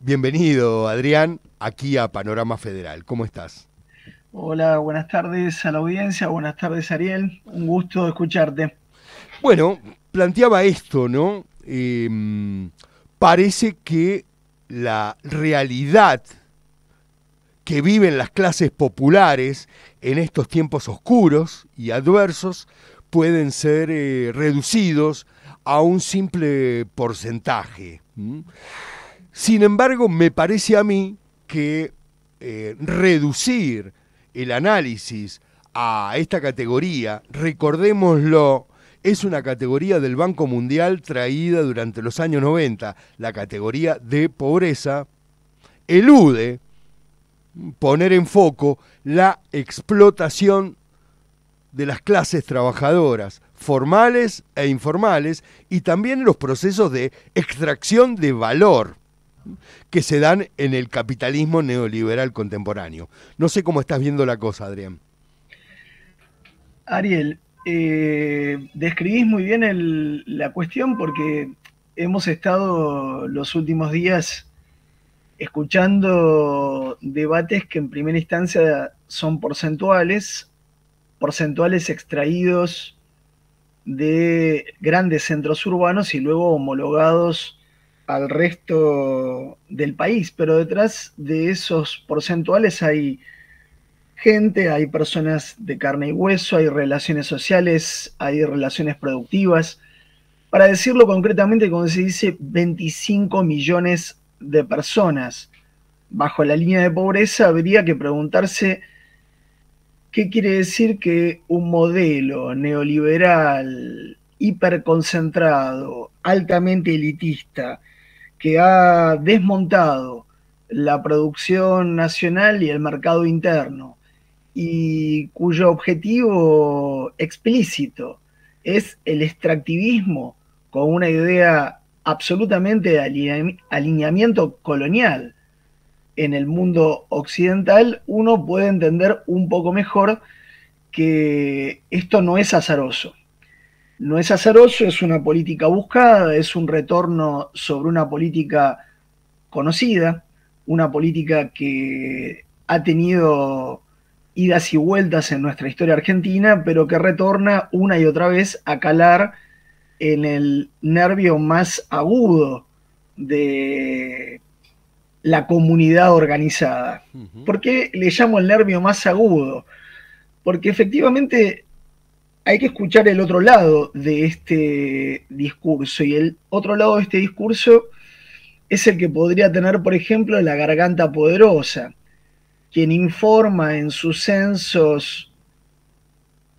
Bienvenido, Adrián, aquí a Panorama Federal. ¿Cómo estás? Hola, buenas tardes a la audiencia, buenas tardes Ariel, un gusto escucharte. Bueno, planteaba esto, ¿no? Parece que la realidad que viven las clases populares en estos tiempos oscuros y adversos pueden ser reducidos a un simple porcentaje. Sin embargo, me parece a mí que reducir el análisis a esta categoría, recordémoslo, es una categoría del Banco Mundial traída durante los años 90, la categoría de pobreza, elude poner en foco la explotación de las clases trabajadoras, formales e informales, y también los procesos de extracción de valor que se dan en el capitalismo neoliberal contemporáneo. No sé cómo estás viendo la cosa, Adrián. Ariel, describís muy bien la cuestión porque hemos estado los últimos días escuchando debates que en primera instancia son porcentuales extraídos de grandes centros urbanos y luego homologados al resto del país, pero detrás de esos porcentuales hay gente, hay personas de carne y hueso, hay relaciones sociales, hay relaciones productivas. Para decirlo concretamente, como se dice, 25 millones de personas bajo la línea de pobreza, habría que preguntarse qué quiere decir que un modelo neoliberal, hiperconcentrado, altamente elitista, que ha desmontado la producción nacional y el mercado interno, y cuyo objetivo explícito es el extractivismo con una idea absolutamente de alineamiento colonial en el mundo occidental, uno puede entender un poco mejor que esto no es azaroso. No es azaroso, es una política buscada, es un retorno sobre una política conocida, una política que ha tenido idas y vueltas en nuestra historia argentina, pero que retorna una y otra vez a calar en el nervio más agudo de la comunidad organizada. ¿Por qué le llamo el nervio más agudo? Porque efectivamente hay que escuchar el otro lado de este discurso, y el otro lado de este discurso es el que podría tener, por ejemplo, la Garganta Poderosa, quien informa en sus censos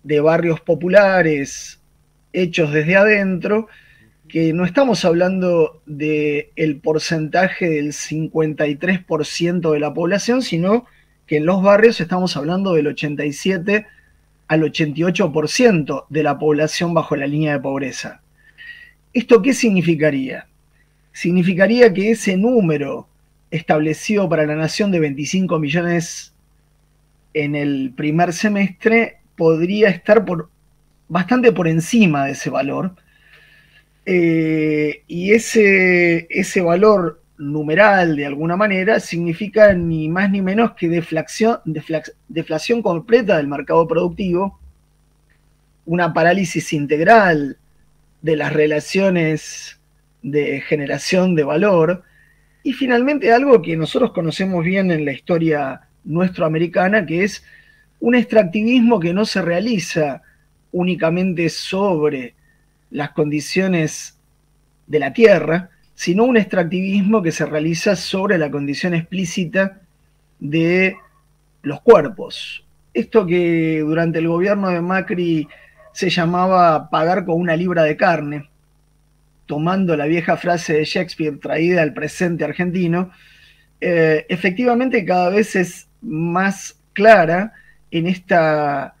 de barrios populares hechos desde adentro, que no estamos hablando del porcentaje del 53% de la población, sino que en los barrios estamos hablando del 87 al 88% de la población bajo la línea de pobreza. ¿Esto qué significaría? Significaría que ese número establecido para la nación de 25 millones en el primer semestre podría estar bastante por encima de ese valor. Y ese valor numeral, de alguna manera, significa ni más ni menos que deflación completa del mercado productivo, una parálisis integral de las relaciones de generación de valor, y finalmente algo que nosotros conocemos bien en la historia nuestroamericana, que es un extractivismo que no se realiza únicamente sobre las condiciones de la tierra, sino un extractivismo que se realiza sobre la condición explícita de los cuerpos. Esto que durante el gobierno de Macri se llamaba pagar con una libra de carne, tomando la vieja frase de Shakespeare traída al presente argentino, efectivamente cada vez es más clara en esta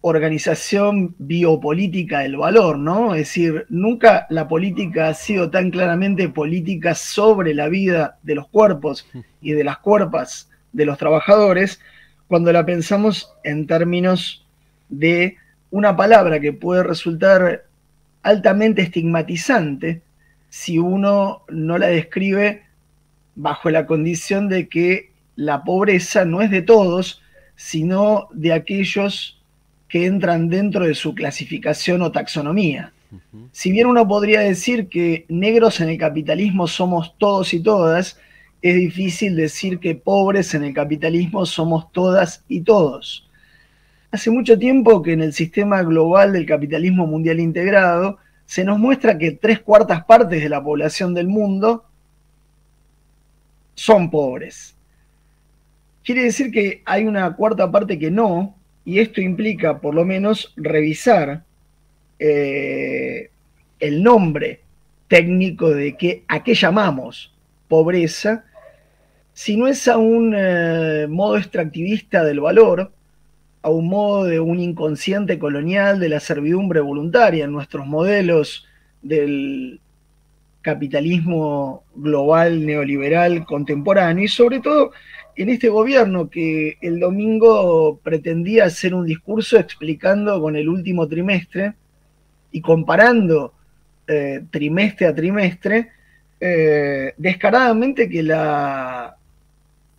organización biopolítica del valor, ¿no? Es decir, nunca la política ha sido tan claramente política sobre la vida de los cuerpos y de las cuerpas de los trabajadores, cuando la pensamos en términos de una palabra que puede resultar altamente estigmatizante si uno no la describe bajo la condición de que la pobreza no es de todos, sino de aquellos que entran dentro de su clasificación o taxonomía. Si bien uno podría decir que negros en el capitalismo somos todos y todas, es difícil decir que pobres en el capitalismo somos todas y todos. Hace mucho tiempo que en el sistema global del capitalismo mundial integrado se nos muestra que 3/4 de la población del mundo son pobres. Quiere decir que hay una cuarta parte que no, y esto implica por lo menos revisar el nombre técnico de a qué llamamos pobreza, si no es a un modo extractivista del valor, a un modo de un inconsciente colonial de la servidumbre voluntaria en nuestros modelos del capitalismo global neoliberal contemporáneo, y sobre todo en este gobierno que el domingo pretendía hacer un discurso explicando con el último trimestre y comparando trimestre a trimestre descaradamente que la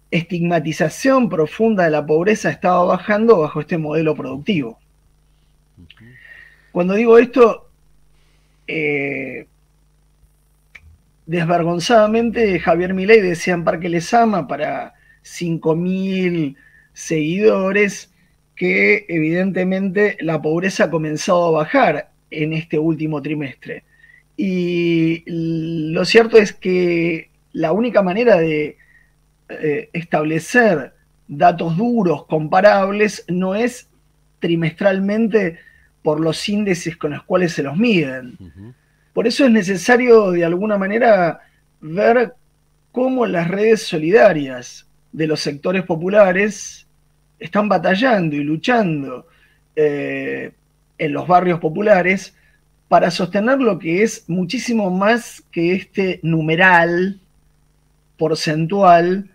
estigmatización profunda de la pobreza estaba bajando bajo este modelo productivo. Cuando digo esto, desvergonzadamente Javier Milei decía en Parque Lezama para 5.000 seguidores que evidentemente la pobreza ha comenzado a bajar en este último trimestre. Y lo cierto es que la única manera de establecer datos duros, comparables, no es trimestralmente por los índices con los cuales se los miden. Por eso es necesario, de alguna manera, ver cómo las redes solidarias de los sectores populares están batallando y luchando en los barrios populares para sostener lo que es muchísimo más que este numeral porcentual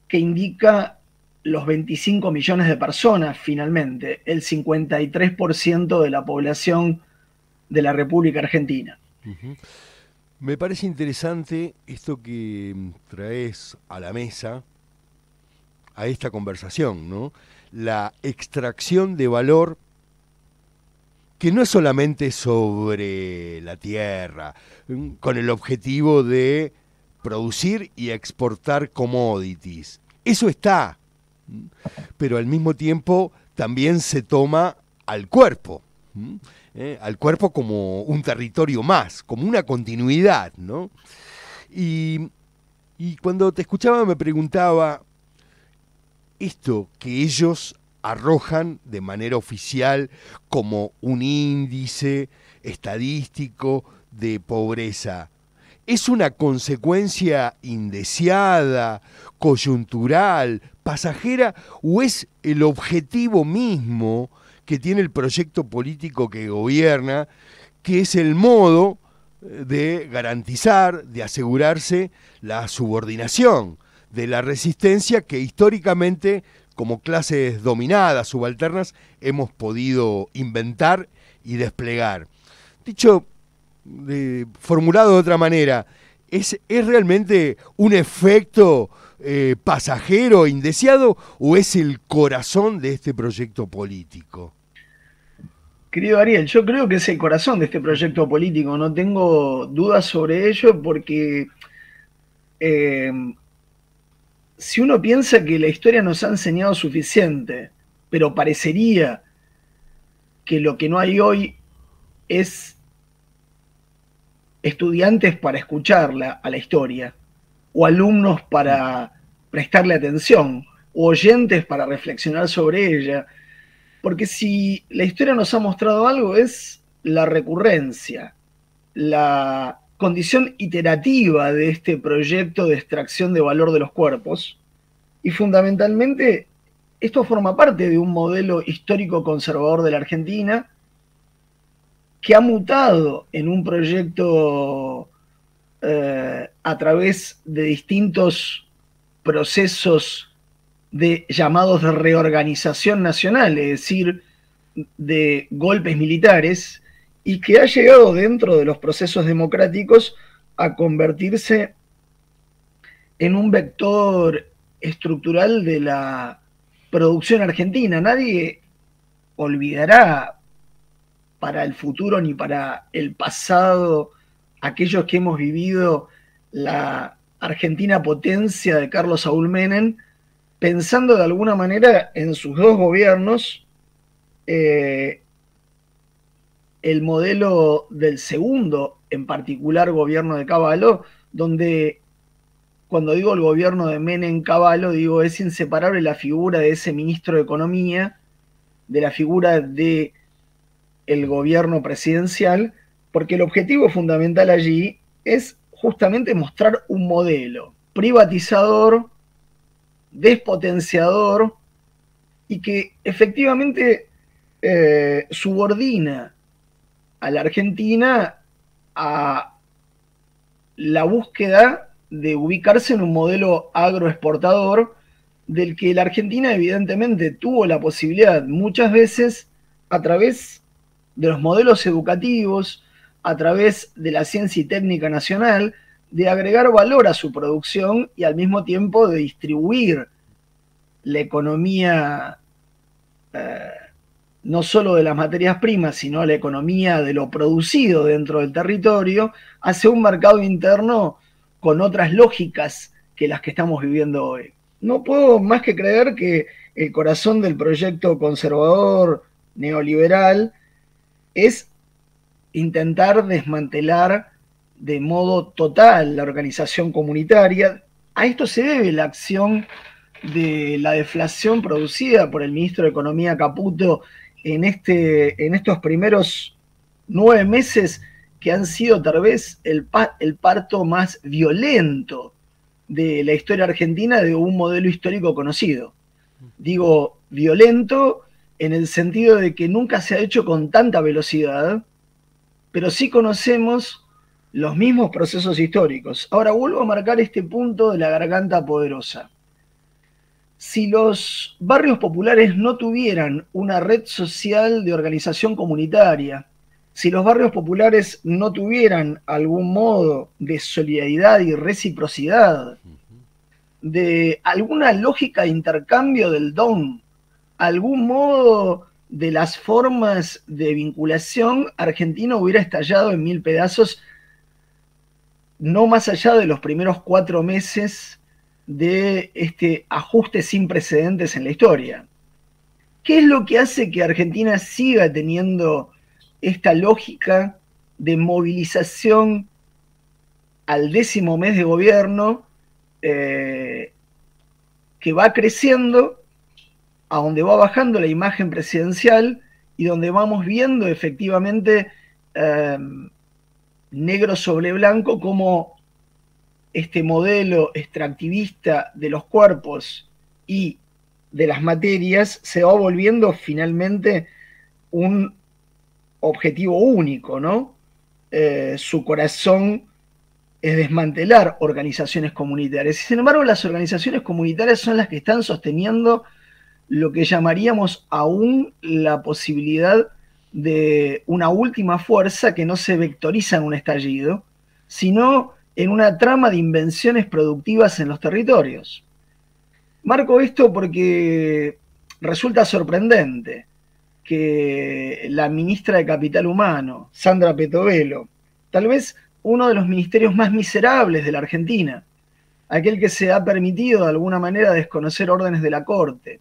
que indica los 25 millones de personas, finalmente, el 53% de la población de la República Argentina. Me parece interesante esto que traes a la mesa, a esta conversación, ¿no? La extracción de valor que no es solamente sobre la tierra, con el objetivo de producir y exportar commodities. Eso está, pero al mismo tiempo también se toma al cuerpo como un territorio más, como una continuidad, ¿no? Y cuando te escuchaba me preguntaba, esto que ellos arrojan de manera oficial como un índice estadístico de pobreza, ¿es una consecuencia indeseada, coyuntural, pasajera, o es el objetivo mismo que tiene el proyecto político que gobierna, que es el modo de garantizar, de asegurarse la subordinación de la resistencia que históricamente, como clases dominadas, subalternas, hemos podido inventar y desplegar? Dicho, formulado de otra manera, ¿es realmente un efecto pasajero, indeseado, o es el corazón de este proyecto político? Querido Ariel, yo creo que es el corazón de este proyecto político, no tengo dudas sobre ello, porque si uno piensa que la historia nos ha enseñado suficiente, pero parecería que lo que no hay hoy es estudiantes para escucharla a la historia, o alumnos para prestarle atención, o oyentes para reflexionar sobre ella. Porque si la historia nos ha mostrado algo, es la recurrencia, la condición iterativa de este proyecto de extracción de valor de los cuerpos, y fundamentalmente esto forma parte de un modelo histórico conservador de la Argentina que ha mutado en un proyecto a través de distintos procesos llamados de reorganización nacional, es decir, de golpes militares, y que ha llegado dentro de los procesos democráticos a convertirse en un vector estructural de la producción argentina. Nadie olvidará para el futuro ni para el pasado aquellos que hemos vivido la Argentina potencia de Carlos Saúl Menem, pensando de alguna manera en sus dos gobiernos, el modelo del segundo, en particular gobierno de Cavallo, donde cuando digo el gobierno de Menem-Cavallo, digo es inseparable la figura de ese ministro de Economía, de la figura de el gobierno presidencial, porque el objetivo fundamental allí es justamente mostrar un modelo privatizador, despotenciador y que efectivamente subordina a la Argentina a la búsqueda de ubicarse en un modelo agroexportador del que la Argentina evidentemente tuvo la posibilidad muchas veces a través de los modelos educativos, a través de la ciencia y técnica nacional, de agregar valor a su producción y al mismo tiempo de distribuir la economía no solo de las materias primas, sino la economía de lo producido dentro del territorio, hacia un mercado interno con otras lógicas que las que estamos viviendo hoy. No puedo más que creer que el corazón del proyecto conservador neoliberal es intentar desmantelar de modo total la organización comunitaria. A esto se debe la acción de la deflación producida por el ministro de Economía Caputo en estos primeros 9 meses que han sido tal vez el parto más violento de la historia argentina de un modelo histórico conocido. Digo violento en el sentido de que nunca se ha hecho con tanta velocidad, pero sí conocemos los mismos procesos históricos. Ahora vuelvo a marcar este punto de la garganta poderosa. Si los barrios populares no tuvieran una red social de organización comunitaria, si los barrios populares no tuvieran algún modo de solidaridad y reciprocidad, de alguna lógica de intercambio del don, algún modo de las formas de vinculación, Argentina hubiera estallado en 1000 pedazos, no más allá de los primeros 4 meses de este ajuste sin precedentes en la historia. ¿Qué es lo que hace que Argentina siga teniendo esta lógica de movilización al 10º mes de gobierno que va creciendo, a donde va bajando la imagen presidencial y donde vamos viendo efectivamente negro sobre blanco como este modelo extractivista de los cuerpos y de las materias se va volviendo finalmente un objetivo único, ¿no? Su corazón es desmantelar organizaciones comunitarias. Y sin embargo, las organizaciones comunitarias son las que están sosteniendo lo que llamaríamos aún la posibilidad de una última fuerza que no se vectoriza en un estallido, sino en una trama de invenciones productivas en los territorios. Marco esto porque resulta sorprendente que la ministra de Capital Humano, Sandra Petovelo, tal vez uno de los ministerios más miserables de la Argentina, aquel que se ha permitido de alguna manera desconocer órdenes de la Corte,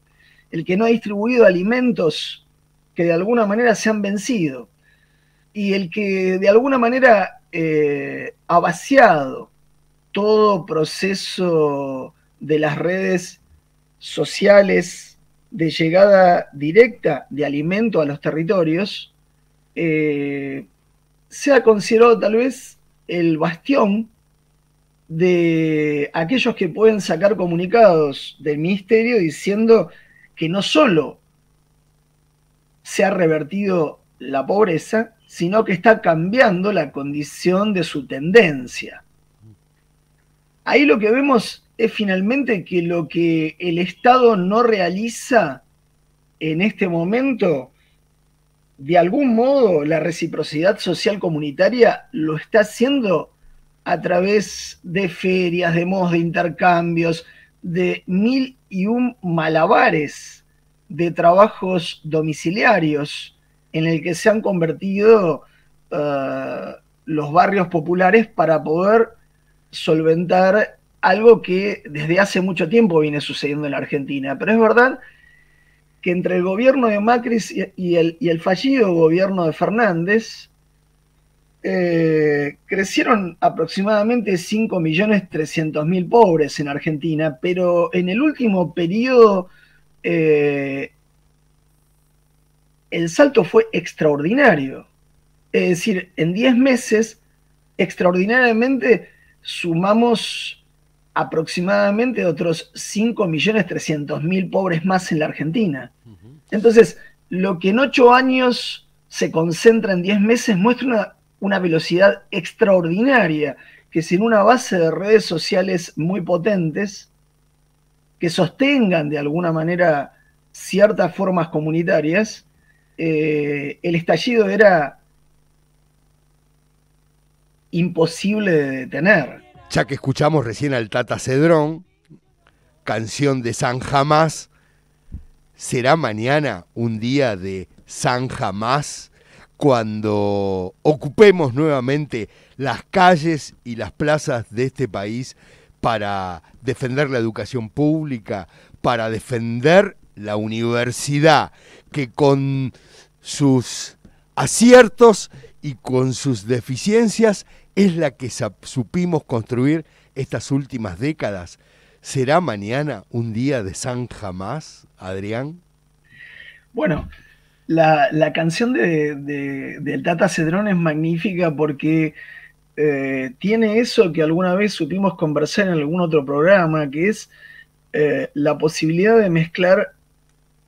el que no ha distribuido alimentos que de alguna manera se han vencido, y el que de alguna manera ha vaciado todo proceso de las redes sociales de llegada directa de alimento a los territorios, se ha considerado tal vez el bastión de aquellos que pueden sacar comunicados del ministerio diciendo que no solo se ha revertido la pobreza, sino que está cambiando la condición de su tendencia. Ahí lo que vemos es finalmente que lo que el Estado no realiza en este momento, de algún modo la reciprocidad social comunitaria lo está haciendo a través de ferias, de modos de intercambios, de mil y un malabares de trabajos domiciliarios en el que se han convertido los barrios populares para poder solventar algo que desde hace mucho tiempo viene sucediendo en la Argentina. Pero es verdad que entre el gobierno de Macri y el fallido gobierno de Fernández, crecieron aproximadamente 5.300.000 pobres en Argentina, pero en el último periodo el salto fue extraordinario. Es decir, en 10 meses, extraordinariamente, sumamos aproximadamente otros 5.300.000 pobres más en la Argentina. Entonces, lo que en 8 años se concentra en 10 meses muestra una velocidad extraordinaria, que sin una base de redes sociales muy potentes, que sostengan de alguna manera ciertas formas comunitarias, el estallido era imposible de detener. Ya que escuchamos recién al Tata Cedrón, canción de San Jamás, ¿será mañana un día de San Jamás cuando ocupemos nuevamente las calles y las plazas de este país para defender la educación pública, para defender la universidad, que con sus aciertos y con sus deficiencias es la que supimos construir estas últimas décadas? ¿Será mañana un día de San Jamás, Adrián? Bueno, la canción del Tata Cedrón es magnífica porque tiene eso que alguna vez supimos conversar en algún otro programa, que es la posibilidad de mezclar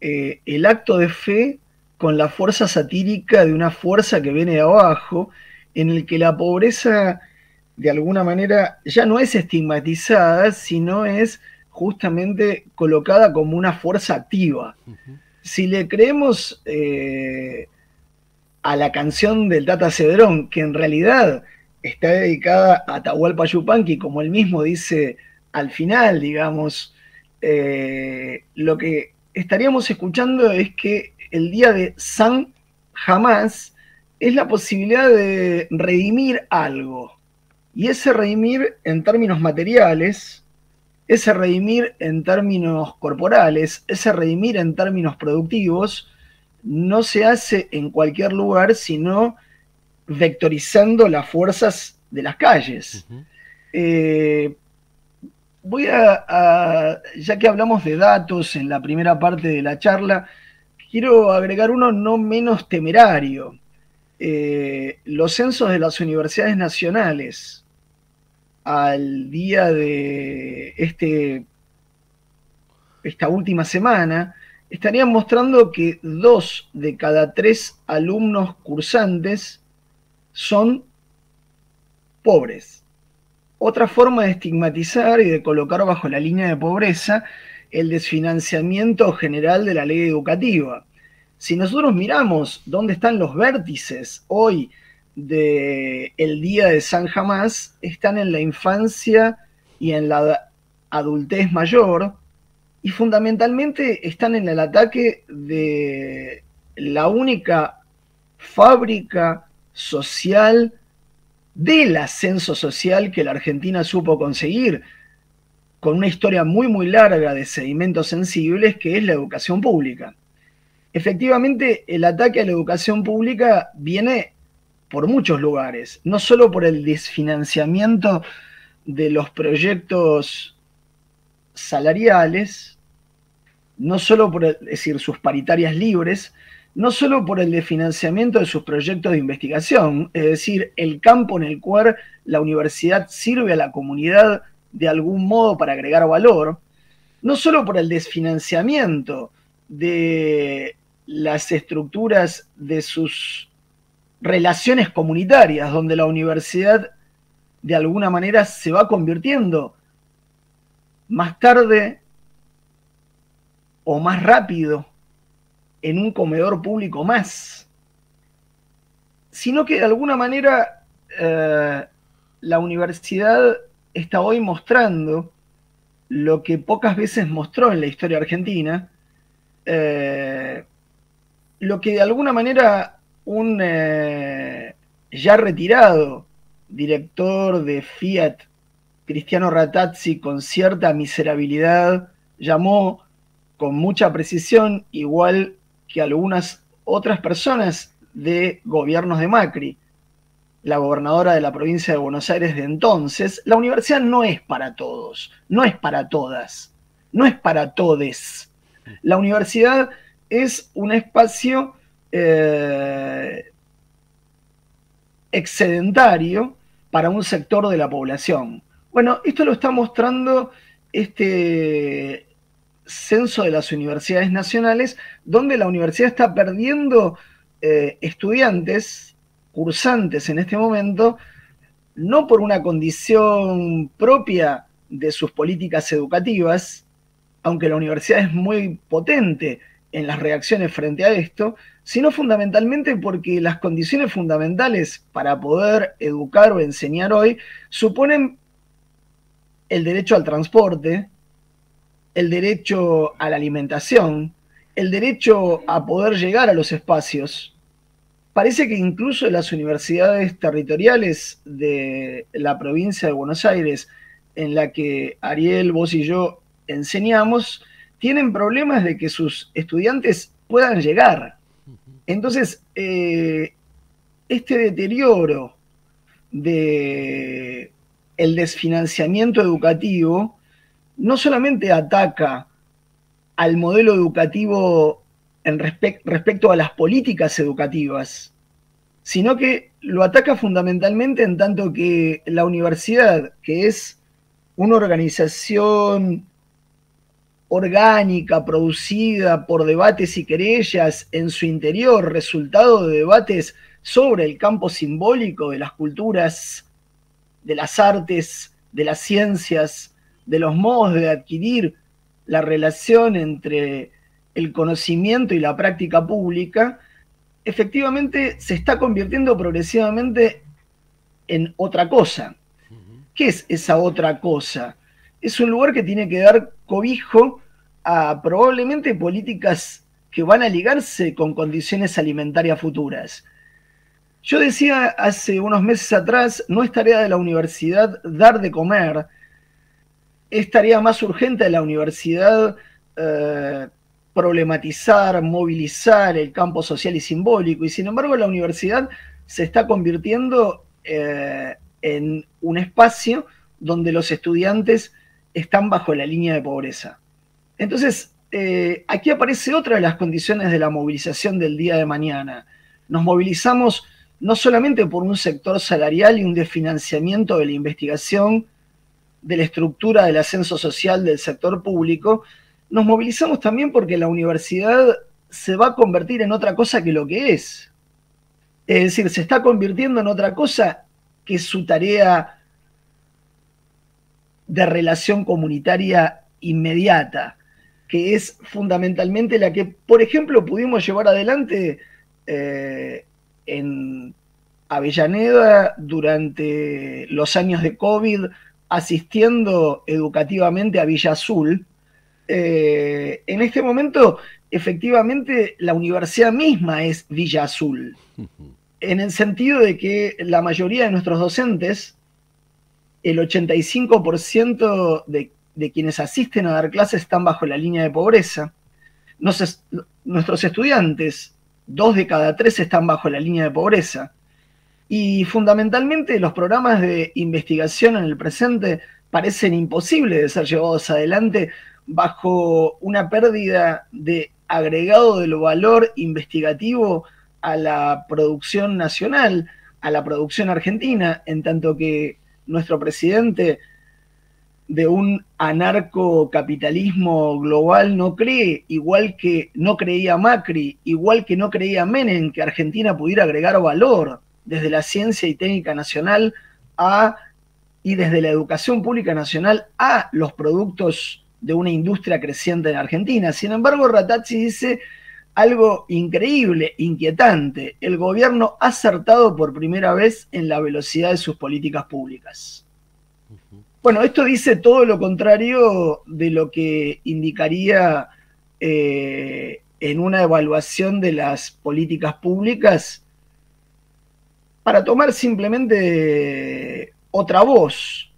el acto de fe con la fuerza satírica de una fuerza que viene de abajo, en el que la pobreza de alguna manera ya no es estigmatizada, sino es justamente colocada como una fuerza activa. Si le creemos a la canción del Tata Cedrón, que en realidad está dedicada a Atahualpa Yupanqui, como él mismo dice al final, digamos, lo que estaríamos escuchando es que el día de San Jamás es la posibilidad de redimir algo. Y ese redimir en términos materiales, ese redimir en términos corporales, ese redimir en términos productivos, no se hace en cualquier lugar, sino vectorizando las fuerzas de las calles. Voy ya que hablamos de datos en la primera parte de la charla, quiero agregar uno no menos temerario. Los censos de las universidades nacionales al día de esta última semana estarían mostrando que 2 de cada 3 alumnos cursantes son pobres. Otra forma de estigmatizar y de colocar bajo la línea de pobreza el desfinanciamiento general de la ley educativa. Si nosotros miramos dónde están los vértices hoy del día de San Jamás, están en la infancia y en la adultez mayor, y fundamentalmente están en el ataque de la única fábrica social del ascenso social que la Argentina supo conseguir, con una historia muy muy larga de sedimentos sensibles, que es la educación pública. Efectivamente, el ataque a la educación pública viene por muchos lugares, no solo por el desfinanciamiento de los proyectos salariales, no solo por es decir, sus paritarias libres, no solo por el desfinanciamiento de sus proyectos de investigación, es decir, el campo en el cual la universidad sirve a la comunidad de algún modo para agregar valor, no solo por el desfinanciamiento de las estructuras de sus relaciones comunitarias, donde la universidad de alguna manera se va convirtiendo más tarde o más rápido en un comedor público más, sino que de alguna manera la universidad está hoy mostrando lo que pocas veces mostró en la historia argentina, lo que de alguna manera un ya retirado director de Fiat, Cristiano Ratazzi, con cierta miserabilidad, llamó con mucha precisión, igual que algunas otras personas de gobiernos de Macri, la gobernadora de la provincia de Buenos Aires de entonces, la universidad no es para todos, no es para todas, no es para todes. La universidad es un espacio excedentario para un sector de la población. Bueno, esto lo está mostrando este censo de las universidades nacionales, donde la universidad está perdiendo estudiantes, cursantes en este momento, no por una condición propia de sus políticas educativas, aunque la universidad es muy potente en las reacciones frente a esto, sino fundamentalmente porque las condiciones fundamentales para poder educar o enseñar hoy suponen el derecho al transporte, el derecho a la alimentación, el derecho a poder llegar a los espacios. Parece que incluso las universidades territoriales de la provincia de Buenos Aires, en la que Ariel, vos y yo enseñamos, tienen problemas de que sus estudiantes puedan llegar. Entonces, este deterioro de el desfinanciamiento educativo no solamente ataca al modelo educativo respecto a las políticas educativas, sino que lo ataca fundamentalmente en tanto que la universidad, que es una organización orgánica, producida por debates y querellas en su interior, resultado de debates sobre el campo simbólico de las culturas, de las artes, de las ciencias, de los modos de adquirir la relación entre el conocimiento y la práctica pública, efectivamente se está convirtiendo progresivamente en otra cosa. ¿Qué es esa otra cosa? Es un lugar que tiene que dar cobijo a probablemente políticas que van a ligarse con condiciones alimentarias futuras. Yo decía hace unos meses atrás, no es tarea de la universidad dar de comer, es tarea más urgente de la universidad problematizar, movilizar el campo social y simbólico, y sin embargo la universidad se está convirtiendo en un espacio donde los estudiantes están bajo la línea de pobreza. Entonces, aquí aparece otra de las condiciones de la movilización del día de mañana. Nos movilizamos no solamente por un sector salarial y un desfinanciamiento de la investigación, de la estructura del ascenso social del sector público, nos movilizamos también porque la universidad se va a convertir en otra cosa que lo que es. Es decir, se está convirtiendo en otra cosa que su tarea de relación comunitaria inmediata, que es fundamentalmente la que, por ejemplo, pudimos llevar adelante en Avellaneda durante los años de COVID, asistiendo educativamente a Villa Azul. En este momento, efectivamente, la universidad misma es Villa Azul, en el sentido de que la mayoría de nuestros docentes, el 85% de quienes asisten a dar clases están bajo la línea de pobreza. Nuestros estudiantes, 2 de cada 3 están bajo la línea de pobreza. Y fundamentalmente los programas de investigación en el presente parecen imposibles de ser llevados adelante bajo una pérdida de agregado del valor investigativo a la producción nacional, a la producción argentina, en tanto que nuestro presidente de un anarcocapitalismo global no cree, igual que no creía Macri, igual que no creía Menem, que Argentina pudiera agregar valor desde la ciencia y técnica nacional y desde la educación pública nacional a los productos de una industria creciente en Argentina. Sin embargo, Ratazzi dice, algo increíble, inquietante. El gobierno ha acertado por primera vez en la velocidad de sus políticas públicas. Bueno, esto dice todo lo contrario de lo que indicaría en una evaluación de las políticas públicas para tomar simplemente otra voz,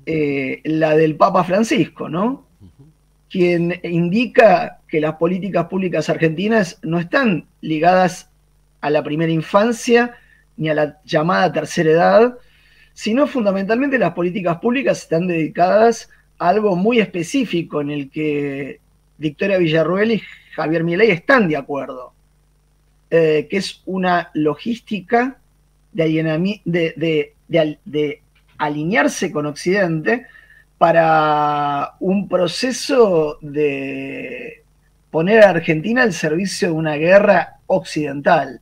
la del Papa Francisco, ¿no? Quien indica que las políticas públicas argentinas no están ligadas a la primera infancia ni a la llamada tercera edad, sino fundamentalmente las políticas públicas están dedicadas a algo muy específico en el que Victoria Villarruel y Javier Milei están de acuerdo, que es una logística de alinearse con Occidente para un proceso de poner a Argentina al servicio de una guerra occidental.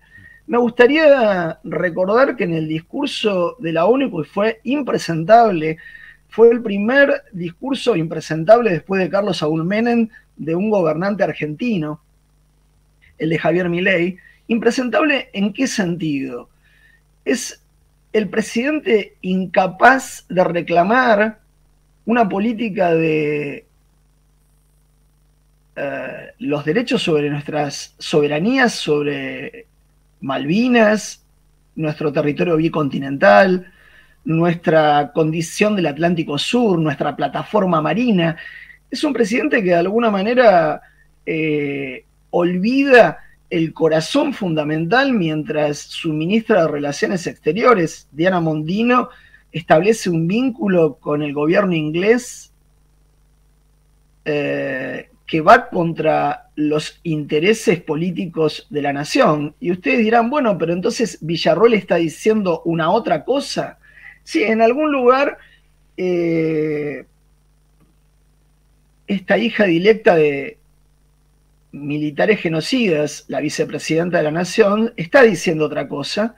Me gustaría recordar que en el discurso de la ONU, pues fue impresentable, fue el primer discurso impresentable después de Carlos Saúl Menem de un gobernante argentino, el de Javier Milei. ¿Impresentable en qué sentido? Es el presidente incapaz de reclamar una política de los derechos sobre nuestras soberanías, sobre Malvinas, nuestro territorio bicontinental, nuestra condición del Atlántico Sur, nuestra plataforma marina. Es un presidente que de alguna manera olvida el corazón fundamental mientras su ministra de Relaciones Exteriores, Diana Mondino, establece un vínculo con el gobierno inglés que va contra los intereses políticos de la nación. Y ustedes dirán, bueno, pero entonces Villarroel está diciendo una otra cosa. Sí, en algún lugar esta hija directa de militares genocidas, la vicepresidenta de la nación, está diciendo otra cosa.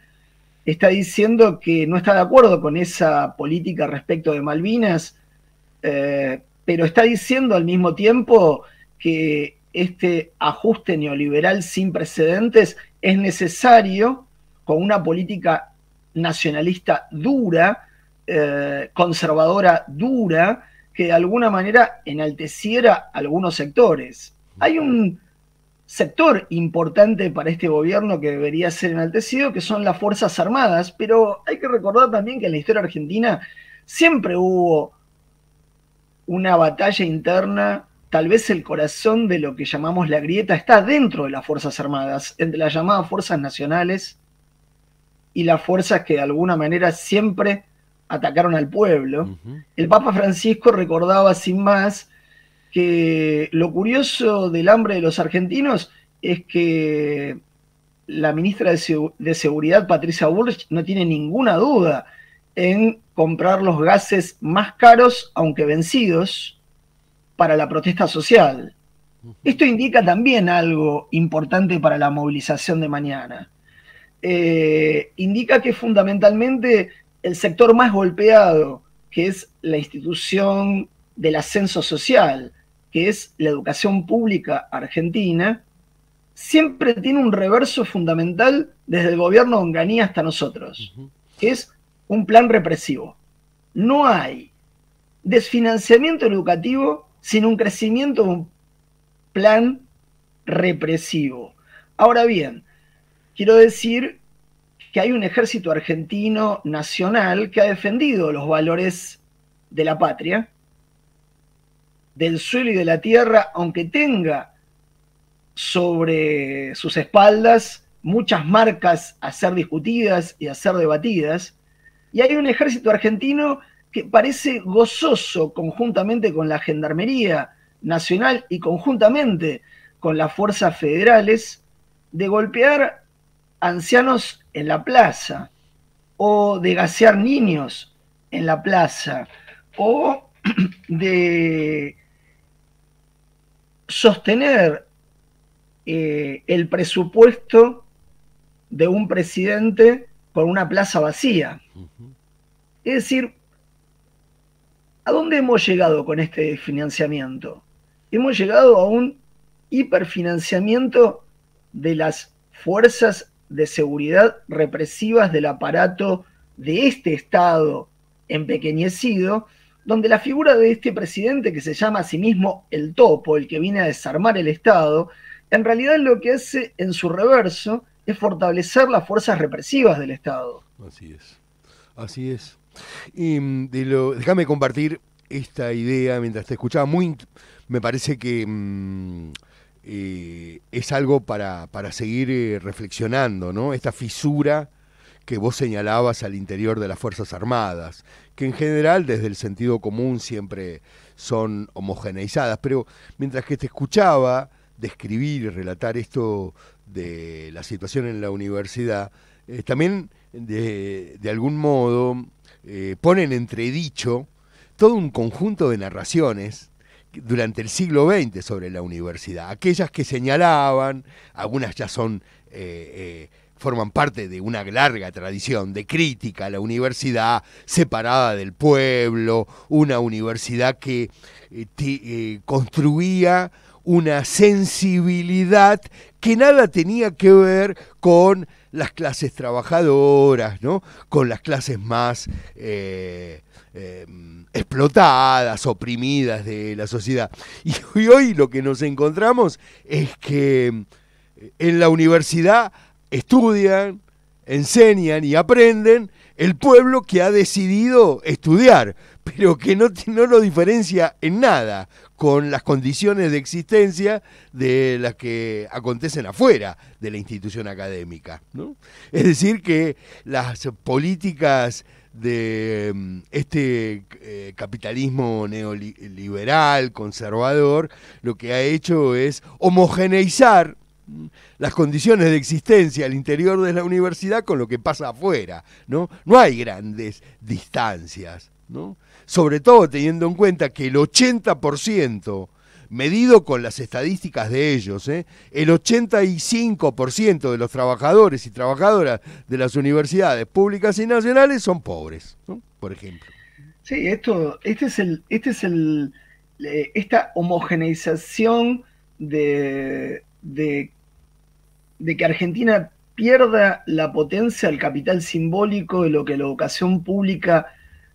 Está diciendo que no está de acuerdo con esa política respecto de Malvinas, pero está diciendo al mismo tiempo que este ajuste neoliberal sin precedentes es necesario con una política nacionalista dura, conservadora dura, que de alguna manera enalteciera algunos sectores. Hay un sector importante para este gobierno que debería ser enaltecido, que son las Fuerzas Armadas, pero hay que recordar también que en la historia argentina siempre hubo una batalla interna, tal vez el corazón de lo que llamamos la grieta está dentro de las Fuerzas Armadas, entre las llamadas Fuerzas Nacionales y las fuerzas que de alguna manera siempre atacaron al pueblo. El Papa Francisco recordaba sin más que lo curioso del hambre de los argentinos es que la ministra de Seguridad, Patricia Bullrich, no tiene ninguna duda en comprar los gases más caros, aunque vencidos, para la protesta social. Esto indica también algo importante para la movilización de mañana. Indica que fundamentalmente el sector más golpeado, que es la institución del ascenso social, que es la educación pública argentina, siempre tiene un reverso fundamental desde el gobierno de Onganía hasta nosotros, que es un plan represivo. No hay desfinanciamiento educativo sin un crecimiento de un plan represivo. Ahora bien, quiero decir que hay un ejército argentino nacional que ha defendido los valores de la patria, del suelo y de la tierra, aunque tenga sobre sus espaldas muchas marcas a ser discutidas y a ser debatidas, y hay un ejército argentino que parece gozoso conjuntamente con la Gendarmería Nacional y conjuntamente con las fuerzas federales de golpear ancianos en la plaza, o de gasear niños en la plaza, o de sostener el presupuesto de un presidente con una plaza vacía. Es decir, ¿a dónde hemos llegado con este financiamiento? Hemos llegado a un hiperfinanciamiento de las fuerzas de seguridad represivas del aparato de este Estado empequeñecido, donde la figura de este presidente, que se llama a sí mismo el Topo, el que viene a desarmar el Estado, en realidad lo que hace en su reverso es fortalecer las fuerzas represivas del Estado. Así es, así es. Y déjame compartir esta idea mientras te escuchaba. Me parece que es algo para seguir reflexionando, ¿no? Esta fisura que vos señalabas al interior de las Fuerzas Armadas, que en general desde el sentido común siempre son homogeneizadas, pero mientras que te escuchaba describir y relatar esto de la situación en la universidad, también de algún modo pone en entredicho todo un conjunto de narraciones durante el siglo XX sobre la universidad. Aquellas que señalaban, algunas ya forman parte de una larga tradición de crítica a la universidad separada del pueblo, una universidad que construía una sensibilidad que nada tenía que ver con las clases trabajadoras, ¿no? Con las clases más explotadas, oprimidas de la sociedad. Y hoy lo que nos encontramos es que en la universidad estudian, enseñan y aprenden el pueblo que ha decidido estudiar, pero que no lo diferencia en nada con las condiciones de existencia de las que acontecen afuera de la institución académica, ¿no? Es decir, que las políticas de este capitalismo neoliberal, conservador, lo que ha hecho es homogeneizar las condiciones de existencia al interior de la universidad con lo que pasa afuera, ¿no? No hay grandes distancias, ¿no? Sobre todo teniendo en cuenta que el 80%, medido con las estadísticas de ellos, el 85% de los trabajadores y trabajadoras de las universidades públicas y nacionales son pobres, ¿no? Por ejemplo. Sí, esta homogeneización de que Argentina pierda la potencia, el capital simbólico de lo que la educación pública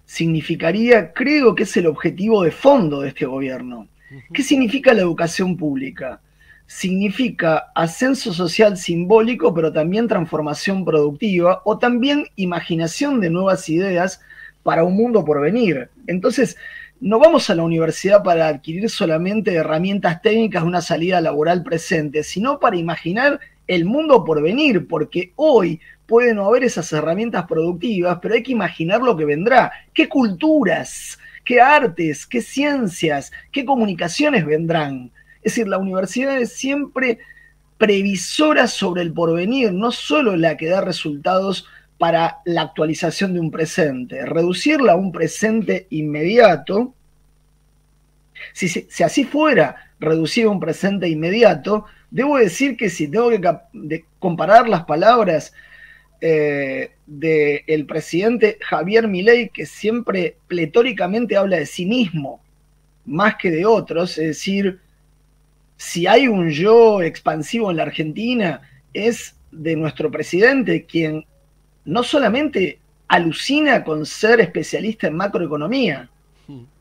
significaría, creo que es el objetivo de fondo de este gobierno. ¿Qué significa la educación pública? Significa ascenso social simbólico, pero también transformación productiva o también imaginación de nuevas ideas para un mundo por venir. Entonces, no vamos a la universidad para adquirir solamente herramientas técnicas de una salida laboral presente, sino para imaginar el mundo por venir, porque hoy puede no haber esas herramientas productivas, pero hay que imaginar lo que vendrá. ¿Qué culturas, qué artes, qué ciencias, qué comunicaciones vendrán? Es decir, la universidad es siempre previsora sobre el porvenir, no solo la que da resultados para la actualización de un presente. Reducirla a un presente inmediato, si así fuera reducir a un presente inmediato, debo decir que si tengo que comparar las palabras del presidente Javier Milei, que siempre pletóricamente habla de sí mismo más que de otros, es decir, si hay un yo expansivo en la Argentina, es de nuestro presidente, quien no solamente alucina con ser especialista en macroeconomía,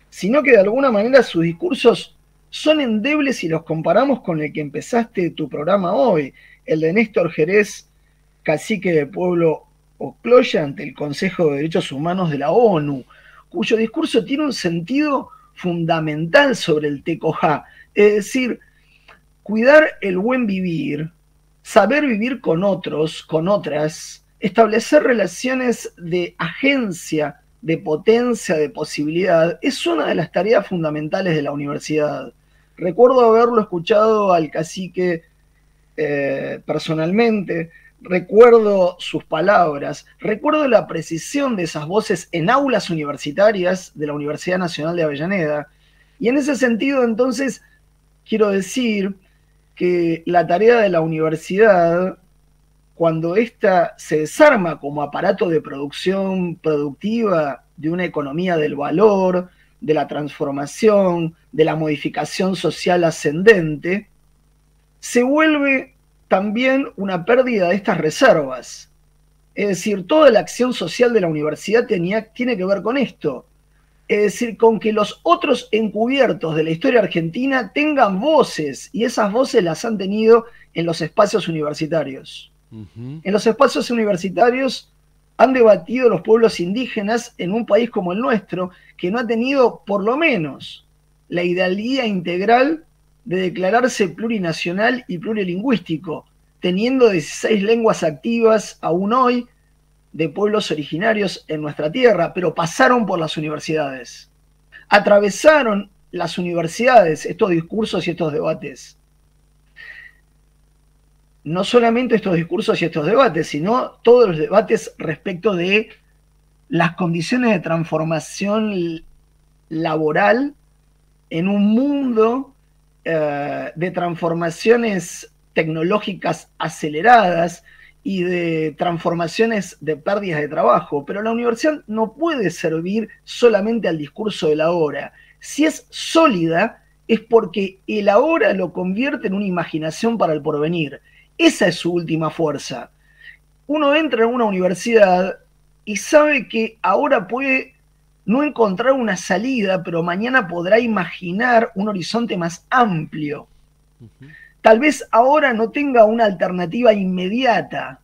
sino que de alguna manera sus discursos son endebles si los comparamos con el que empezaste tu programa hoy, el de Néstor Jerez, cacique del pueblo Ocloya ante el Consejo de Derechos Humanos de la ONU, cuyo discurso tiene un sentido fundamental sobre el TECOJA, es decir, cuidar el buen vivir, saber vivir con otros, con otras, establecer relaciones de agencia, de potencia, de posibilidad, es una de las tareas fundamentales de la universidad. Recuerdo haberlo escuchado al cacique personalmente, recuerdo sus palabras, recuerdo la precisión de esas voces en aulas universitarias de la Universidad Nacional de Avellaneda, y en ese sentido, entonces, quiero decir que la tarea de la universidad, cuando ésta se desarma como aparato de producción productiva de una economía del valor, de la transformación, de la modificación social ascendente, se vuelve también una pérdida de estas reservas. Es decir, toda la acción social de la universidad tiene que ver con esto. Es decir, con que los otros encubiertos de la historia argentina tengan voces, y esas voces las han tenido en los espacios universitarios. En los espacios universitarios han debatido los pueblos indígenas en un país como el nuestro, que no ha tenido por lo menos la idealía integral de declararse plurinacional y plurilingüístico, teniendo 16 lenguas activas aún hoy de pueblos originarios en nuestra tierra, pero pasaron por las universidades. Atravesaron las universidades estos discursos y estos debates. No solamente estos discursos y estos debates, sino todos los debates respecto de las condiciones de transformación laboral en un mundo de transformaciones tecnológicas aceleradas y de transformaciones de pérdidas de trabajo. Pero la universidad no puede servir solamente al discurso del ahora. Si es sólida, es porque el ahora lo convierte en una imaginación para el porvenir. Esa es su última fuerza. Uno entra en una universidad y sabe que ahora puede no encontrar una salida, pero mañana podrá imaginar un horizonte más amplio. Tal vez ahora no tenga una alternativa inmediata,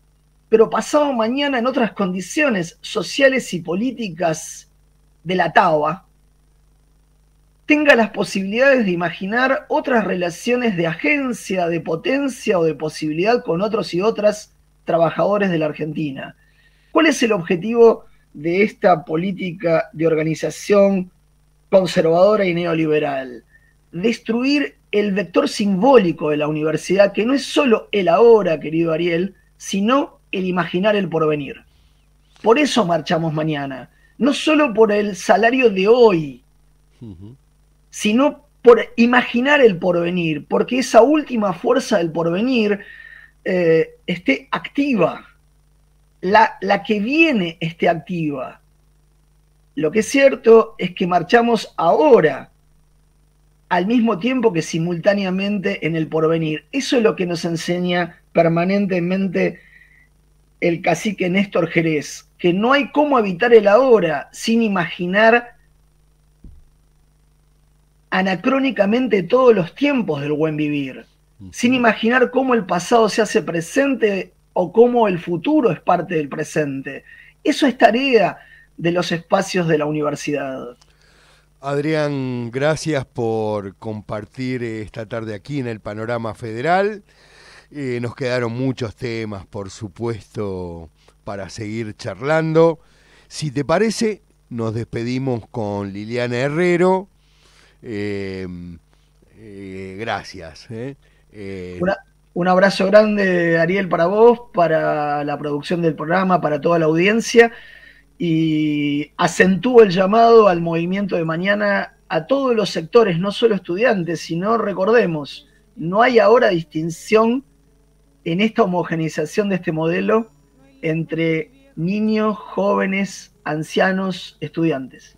pero pasado mañana en otras condiciones sociales y políticas de la TAUA, tenga las posibilidades de imaginar otras relaciones de agencia, de potencia o de posibilidad con otros y otras trabajadores de la Argentina. ¿Cuál es el objetivo de esta política de organización conservadora y neoliberal? Destruir el vector simbólico de la universidad, que no es solo el ahora, querido Ariel, sino el imaginar el porvenir. Por eso marchamos mañana, no solo por el salario de hoy, sino por imaginar el porvenir, porque esa última fuerza del porvenir esté activa, la que viene esté activa. Lo que es cierto es que marchamos ahora, al mismo tiempo que simultáneamente en el porvenir. Eso es lo que nos enseña permanentemente el cacique Néstor Jerez, que no hay cómo evitar el ahora sin imaginar anacrónicamente todos los tiempos del buen vivir, sin imaginar cómo el pasado se hace presente o cómo el futuro es parte del presente. Eso es tarea de los espacios de la universidad. Adrián, gracias por compartir esta tarde aquí en el Panorama Federal. Nos quedaron muchos temas, por supuesto, para seguir charlando. Si te parece, nos despedimos con Liliana Herrero. Gracias. Un abrazo grande, Ariel, para vos, para la producción del programa, para toda la audiencia, y acentúo el llamado al movimiento de mañana a todos los sectores, no solo estudiantes, sino, recordemos, no hay ahora distinción en esta homogeneización de este modelo entre niños, jóvenes, ancianos, estudiantes.